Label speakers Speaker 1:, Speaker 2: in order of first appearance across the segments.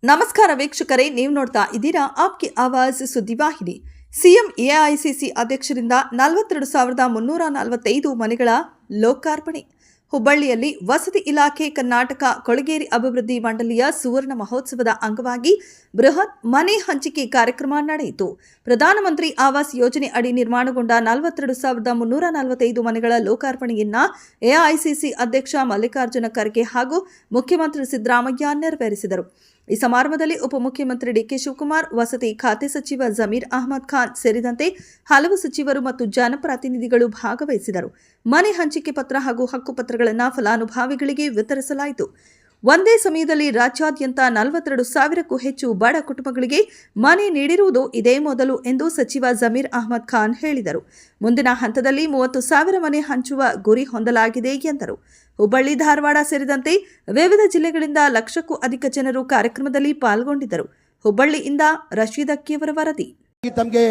Speaker 1: ನಮಸ್ಕಾರ ವೀಕ್ಷಕರೇ, ನೀವು ನೋಡ್ತಾ ಇದ್ದೀರಾ ಆಪ್ಕಿ ಆವಾಜ್ ಸುದ್ದಿವಾಹಿನಿ. ಸಿಎಂ ಎಐಸಿಸಿ ಅಧ್ಯಕ್ಷರಿಂದ 42,345 ಮನೆಗಳ ಲೋಕಾರ್ಪಣೆ. ಹುಬ್ಬಳ್ಳಿಯಲ್ಲಿ ವಸತಿ ಇಲಾಖೆ ಕರ್ನಾಟಕ ಕೊಳಗೇರಿ ಅಭಿವೃದ್ಧಿ ಮಂಡಳಿಯ ಸುವರ್ಣ ಮಹೋತ್ಸವದ ಅಂಗವಾಗಿ ಬೃಹತ್ ಮನೆ ಹಂಚಿಕೆ ಕಾರ್ಯಕ್ರಮ ನಡೆಯಿತು. ಪ್ರಧಾನಮಂತ್ರಿ ಆವಾಸ್ ಯೋಜನೆ ಅಡಿ ನಿರ್ಮಾಣಗೊಂಡ 42,345 ಮನೆಗಳ ಲೋಕಾರ್ಪಣೆಯನ್ನ ಎಐಸಿಸಿ ಅಧ್ಯಕ್ಷ ಮಲ್ಲಿಕಾರ್ಜುನ ಖರ್ಗೆ ಹಾಗೂ ಮುಖ್ಯಮಂತ್ರಿ ಸಿದ್ದರಾಮಯ್ಯ ನೆರವೇರಿಸಿದರು. ಈ ಸಮಾರಂಭದಲ್ಲಿ ಉಪಮುಖ್ಯಮಂತ್ರಿ ಡಿಕೆ ಶಿವಕುಮಾರ್, ವಸತಿ ಖಾತೆ ಸಚಿವ ಜಮೀರ್ ಅಹಮದ್ ಖಾನ್ ಸೇರಿದಂತೆ ಹಲವು ಸಚಿವರು ಮತ್ತು ಜನಪ್ರತಿನಿಧಿಗಳು ಭಾಗವಹಿಸಿದರು. ಮನೆ ಹಂಚಿಕೆ ಪತ್ರ ಹಾಗೂ ಹಕ್ಕುಪತ್ರಗಳನ್ನು ಫಲಾನುಭವಿಗಳಿಗೆ ವಿತರಿಸಲಾಯಿತು. ಒಂದೇ ಸಮಯದಲ್ಲಿ ರಾಜ್ಯಾದ್ಯಂತ 42,000ಕ್ಕೂ ಹೆಚ್ಚು ಬಡ ಕುಟುಂಬಗಳಿಗೆ ಮನೆ ನೀಡಿರುವುದು ಇದೇ ಮೊದಲು ಎಂದು ಸಚಿವ ಜಮೀರ್ ಅಹಮದ್ ಖಾನ್ ಹೇಳಿದರು. ಮುಂದಿನ ಹಂತದಲ್ಲಿ 30,000 ಮನೆ ಹಂಚುವ ಗುರಿ ಹೊಂದಲಾಗಿದೆ ಎಂದರು. ಹುಬ್ಬಳ್ಳಿ, ಧಾರವಾಡ ಸೇರಿದಂತೆ ವಿವಿಧ ಜಿಲ್ಲೆಗಳಿಂದ ಲಕ್ಷಕ್ಕೂ ಅಧಿಕ ಜನರು ಕಾರ್ಯಕ್ರಮದಲ್ಲಿ ಪಾಲ್ಗೊಂಡಿದ್ದರು. ಹುಬ್ಬಳ್ಳಿಯಿಂದ ರಶೀದ್ ಅಕ್ಕಿಯವರ ವರದಿ.
Speaker 2: ತಮಗೆ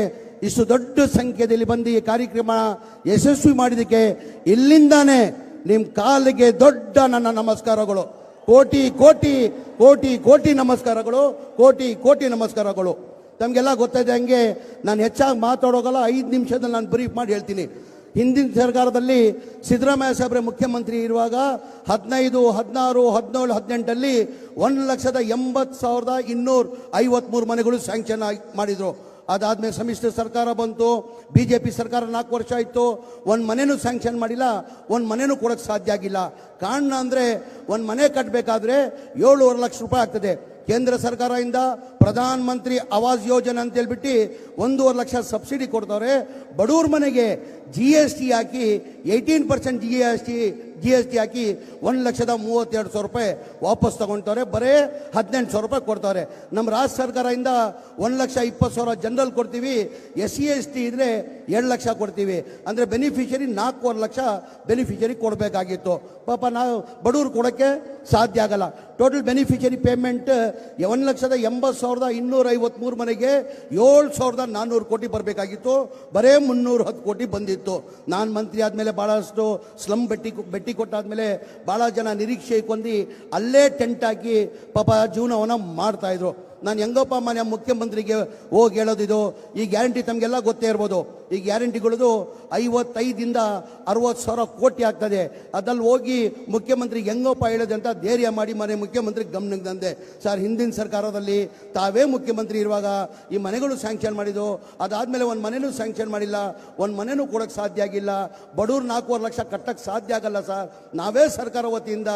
Speaker 2: ಇಷ್ಟು ದೊಡ್ಡ ಸಂಖ್ಯೆಯಲ್ಲಿ ಬಂದು ಈ ಕಾರ್ಯಕ್ರಮ ಯಶಸ್ವಿ ಮಾಡಿದಕ್ಕೆ ಇಲ್ಲಿಂದಾನೇ ನಿಮ್ಮ ಕಾಲಿಗೆ ದೊಡ್ಡ ನನ್ನ ನಮಸ್ಕಾರಗಳು. ಕೋಟಿ ಕೋಟಿ ಕೋಟಿ ಕೋಟಿ ನಮಸ್ಕಾರಗಳು, ಕೋಟಿ ಕೋಟಿ ನಮಸ್ಕಾರಗಳು. ತಮಗೆಲ್ಲ ಗೊತ್ತಿದೆ, ಹಂಗೆ ನಾನು ಹೆಚ್ಚಾಗಿ ಮಾತಾಡೋಗಲ್ಲ, 5 ನಿಮಿಷದಲ್ಲಿ ನಾನು ಬ್ರೀಫ್ ಮಾಡಿ ಹೇಳ್ತೀನಿ. ಹಿಂದಿನ ಸರ್ಕಾರದಲ್ಲಿ ಸಿದ್ದರಾಮಯ್ಯ ಸಾಹೇಬ್ರೆ ಮುಖ್ಯಮಂತ್ರಿ ಇರುವಾಗ 15, 16, 17, 18 1,80,253 ಮನೆಗಳು ಸ್ಯಾಂಕ್ಷನ್ ಮಾಡಿದ್ರು. ಅದಾದ್ಮೇಲೆ ಸಮ್ಮಿಶ್ರ ಸರ್ಕಾರ ಬಂತು, ಬಿಜೆಪಿ ಸರ್ಕಾರ 4 ವರ್ಷ ಆಯಿತು, ಒಂದು ಮನೆನೂ ಸ್ಯಾಂಕ್ಷನ್ ಮಾಡಿಲ್ಲ, ಒಂದು ಮನೆನೂ ಕೊಡೋಕ್ಕೆ ಸಾಧ್ಯ ಆಗಿಲ್ಲ. ಕಾರಣ ಅಂದರೆ ಒಂದು ಮನೆ ಕಟ್ಟಬೇಕಾದ್ರೆ 7.5 ಲಕ್ಷ ರೂಪಾಯಿ ಆಗ್ತದೆ. ಕೇಂದ್ರ ಸರ್ಕಾರದಿಂದ ಪ್ರಧಾನ ಮಂತ್ರಿ ಆವಾಸ್ ಯೋಜನೆ ಅಂತ ಹೇಳ್ಬಿಟ್ಟು 1.5 ಲಕ್ಷ ಸಬ್ಸಿಡಿ ಕೊಡ್ತಾರೆ. ಬಡವ್ರ ಮನೆಗೆ GST ಹಾಕಿ 18% GST ಹಾಕಿ 1,32,000 ರೂಪಾಯಿ ವಾಪಸ್ ತಗೊಳ್ತಾರೆ. ಬರೇ 18,000 ರೂಪಾಯಿ ಕೊಡ್ತಾರೆ. ನಮ್ಮ ರಾಜ್ಯ ಸರ್ಕಾರದಿಂದ 1,20,000 ಜನರಲ್ ಕೊಡ್ತೀವಿ, SC ST ಇದ್ರೆ 2 ಲಕ್ಷ ಕೊಡ್ತೀವಿ. ಅಂದರೆ ಬೆನಿಫಿಷರಿ 4.5 ಲಕ್ಷ ಬೆನಿಫಿಷರಿ ಕೊಡಬೇಕಾಗಿತ್ತು. ಪಾಪ ನಾವು ಬಡವ್ರು ಕೊಡೋಕ್ಕೆ ಸಾಧ್ಯ ಆಗಲ್ಲ. ಟೋಟಲ್ ಬೆನಿಫಿಷರಿ ಪೇಮೆಂಟ್ 1,80,253 ಮನೆಗೆ 7,400 ಕೋಟಿ ಬರಬೇಕಾಗಿತ್ತು. ಬರೇ 310 ಕೋಟಿ ಬಂದಿತ್ತು. ನಾನು ಮಂತ್ರಿ ಆದಮೇಲೆ ಭಾಳಷ್ಟು ಸ್ಲಮ್ ಭೇಟಿ ಕೊಟ್ಟಾದ್ಮೇಲೆ ಭಾಳ ಜನ ನಿರೀಕ್ಷೆ ಕೊಂದು ಅಲ್ಲೇ ಟೆಂಟ್ ಹಾಕಿ ಪಾಪ ಜೀವನವನ್ನು ಮಾಡ್ತಾಯಿದ್ರು. ನಾನು ಹೆಂಗಪ್ಪ ಮನೆ ಮುಖ್ಯಮಂತ್ರಿಗೆ ಹೋಗಿ ಹೇಳೋದಿದು, ಈ ಗ್ಯಾರಂಟಿ ತಮಗೆಲ್ಲ ಗೊತ್ತೇ ಇರ್ಬೋದು. ಈ ಗ್ಯಾರಂಟಿಗಳದು 55ರಿಂದ 60,000 ಕೋಟಿ ಆಗ್ತದೆ. ಅದಲ್ಲಿ ಹೋಗಿ ಮುಖ್ಯಮಂತ್ರಿಗೆ ಹೆಂಗಪ್ಪ ಹೇಳೋದು ಅಂತ ಧೈರ್ಯ ಮಾಡಿ ಮನೆ ಮುಖ್ಯಮಂತ್ರಿ ಗಮನಕ್ಕೆ ತಂದೆ. ಸರ್, ಹಿಂದಿನ ಸರ್ಕಾರದಲ್ಲಿ ತಾವೇ ಮುಖ್ಯಮಂತ್ರಿ ಇರುವಾಗ ಈ ಮನೆಗಳು ಸ್ಯಾಂಕ್ಷನ್ ಮಾಡಿದ್ದು, ಅದಾದಮೇಲೆ ಒಂದು ಮನೆನೂ ಸ್ಯಾಂಕ್ಷನ್ ಮಾಡಿಲ್ಲ, ಒಂದು ಮನೆನೂ ಕೊಡೋಕ್ಕೆ ಸಾಧ್ಯ ಆಗಿಲ್ಲ. ಬಡವ್ರು 4.5 ಲಕ್ಷ ಕಟ್ಟಕ್ಕೆ ಸಾಧ್ಯ ಆಗಲ್ಲ ಸರ್. ನಾವೇ ಸರ್ಕಾರ ವತಿಯಿಂದ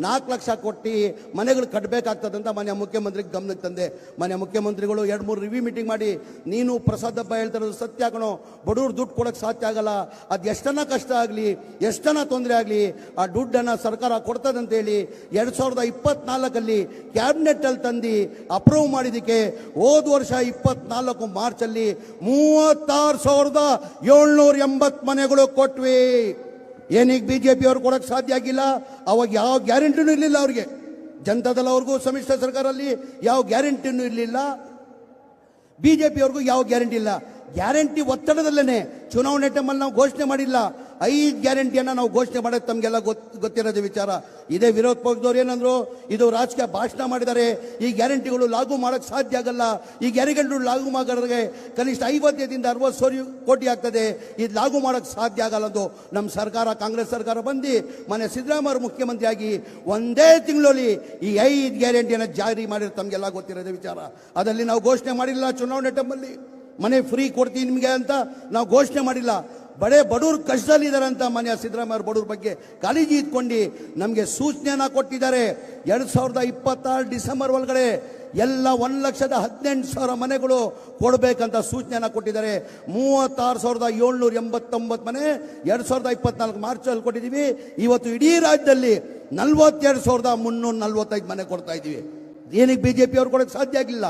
Speaker 2: 4 ಲಕ್ಷ ಕೊಟ್ಟು ಮನೆಗಳು ಕಟ್ಟಬೇಕಾಗ್ತದಂತ ಮನೆ ಮುಖ್ಯಮಂತ್ರಿಗೆ ಗಮನಕ್ಕೆ ತಂದೆ. ಮನೆ ಮುಖ್ಯಮಂತ್ರಿಗಳು 2-3 ರಿವ್ಯೂ ಮೀಟಿಂಗ್ ಮಾಡಿ, ನೀನು ಪ್ರಸಾದ್ ಹಬ್ಬ ಹೇಳ್ತಿರೋದು ಸತ್ಯ ಕಣೋ, ಬಡವ್ರು ದುಡ್ಡು ಕೊಡೋಕ್ಕೆ ಸಾಧ್ಯ ಆಗಲ್ಲ, ಅದು ಎಷ್ಟನ್ನ ಕಷ್ಟ ಆಗಲಿ, ಎಷ್ಟನ್ನ ತೊಂದರೆ ಆಗಲಿ, ಆ ದುಡ್ಡನ್ನು ಸರ್ಕಾರ ಕೊಡ್ತದಂತೇಳಿ 2024 ಕ್ಯಾಬಿನೆಟ್ಟಲ್ಲಿ ತಂದು ಅಪ್ರೂವ್ ಮಾಡಿದ್ದಕ್ಕೆ ಹೋದ ವರ್ಷ 24 ಮಾರ್ಚಲ್ಲಿ 36,780 ಮನೆಗಳು ಕೊಟ್ವಿ. ಏನೀಗ BJP ಅವ್ರು ಕೊಡೋಕ್ಕೆ ಸಾಧ್ಯ ಆಗಿಲ್ಲ. ಅವಾಗ ಯಾವ ಗ್ಯಾರಂಟಿನೂ ಇರಲಿಲ್ಲ ಅವ್ರಿಗೆ. ಜನತಾದಳ ಅವ್ರಿಗೂ ಸಮ್ಮಿಶ್ರ ಸರ್ಕಾರದಲ್ಲಿ ಯಾವ ಗ್ಯಾರಂಟಿನೂ ಇರಲಿಲ್ಲ, BJP ಅವ್ರಿಗೂ ಯಾವ ಗ್ಯಾರಂಟಿ ಇಲ್ಲ. ಗ್ಯಾರಂಟಿ ಒತ್ತಡದಲ್ಲೇ ಚುನಾವಣೆ ಟೈಮಲ್ಲಿ ನಾವು ಘೋಷಣೆ ಮಾಡಿಲ್ಲ. 5 ಗ್ಯಾರಂಟಿಯನ್ನು ನಾವು ಘೋಷಣೆ ಮಾಡೋದು ತಮಗೆಲ್ಲ ಗೊತ್ತಿರೋದು ವಿಚಾರ. ಇದೇ ವಿರೋಧ ಪಕ್ಷದವ್ರು ಏನಂದ್ರು, ಇದು ರಾಜಕೀಯ ಭಾಷಣ ಮಾಡಿದ್ದಾರೆ, ಈ ಗ್ಯಾರಂಟಿಗಳು ಲಾಗು ಮಾಡೋಕ್ಕೆ ಸಾಧ್ಯ ಆಗಲ್ಲ, ಈ ಗ್ಯಾರಂಟಿಗಳು ಲಾಗು ಮಾಡೋರಿಗೆ ಕನಿಷ್ಠ 50ರಿಂದ 60 ಕೋಟಿ ಆಗ್ತದೆ, ಇದು ಲಾಗು ಮಾಡೋಕ್ಕೆ ಸಾಧ್ಯ ಆಗಲ್ಲ ಅಂತ ನಮ್ಮ ಸರ್ಕಾರ, ಕಾಂಗ್ರೆಸ್ ಸರ್ಕಾರ ಬಂದು ಮನೆ ಸಿದ್ದರಾಮಯ್ಯ ಮುಖ್ಯಮಂತ್ರಿ ಆಗಿ ಒಂದೇ ತಿಂಗಳಲ್ಲಿ ಈ 5 ಗ್ಯಾರಂಟಿಯನ್ನು ಜಾರಿ ಮಾಡಿರೋ ತಮಗೆಲ್ಲ ಗೊತ್ತಿರೋದು ವಿಚಾರ. ಅದರಲ್ಲಿ ನಾವು ಘೋಷಣೆ ಮಾಡಿಲ್ಲ. ಚುನಾವಣೆ ಟೈಮಲ್ಲಿ ಮನೆ ಫ್ರೀ ಕೊಡ್ತೀನಿ ನಿಮಗೆ ಅಂತ ನಾವು ಘೋಷಣೆ ಮಾಡಿಲ್ಲ. ಬಡವ್ರು ಕಷ್ಟದಲ್ಲಿದ್ದಾರೆ ಅಂತ ಮನೆಯ ಸಿದ್ದರಾಮಯ್ಯ ಬಡವ್ರ ಬಗ್ಗೆ ಕಾಳಜಿ ಇಟ್ಕೊಂಡು ನಮಗೆ ಸೂಚನೆಯನ್ನು ಕೊಟ್ಟಿದ್ದಾರೆ. 2026 ಡಿಸೆಂಬರ್ ಒಳಗಡೆ ಎಲ್ಲ 1,18,000 ಮನೆಗಳು ಕೊಡಬೇಕಂತ ಸೂಚನೆಯನ್ನು ಕೊಟ್ಟಿದ್ದಾರೆ. 36,789 ಮನೆ 2024 ಮಾರ್ಚಲ್ಲಿ ಕೊಟ್ಟಿದ್ದೀವಿ. ಇವತ್ತು ಇಡೀ ರಾಜ್ಯದಲ್ಲಿ 42,345 ಮನೆ ಕೊಡ್ತಾ ಇದ್ದೀವಿ. ಏನಕ್ಕೆ BJP ಅವ್ರು ಕೊಡೋಕ್ಕೆ ಸಾಧ್ಯ ಆಗಿಲ್ಲ?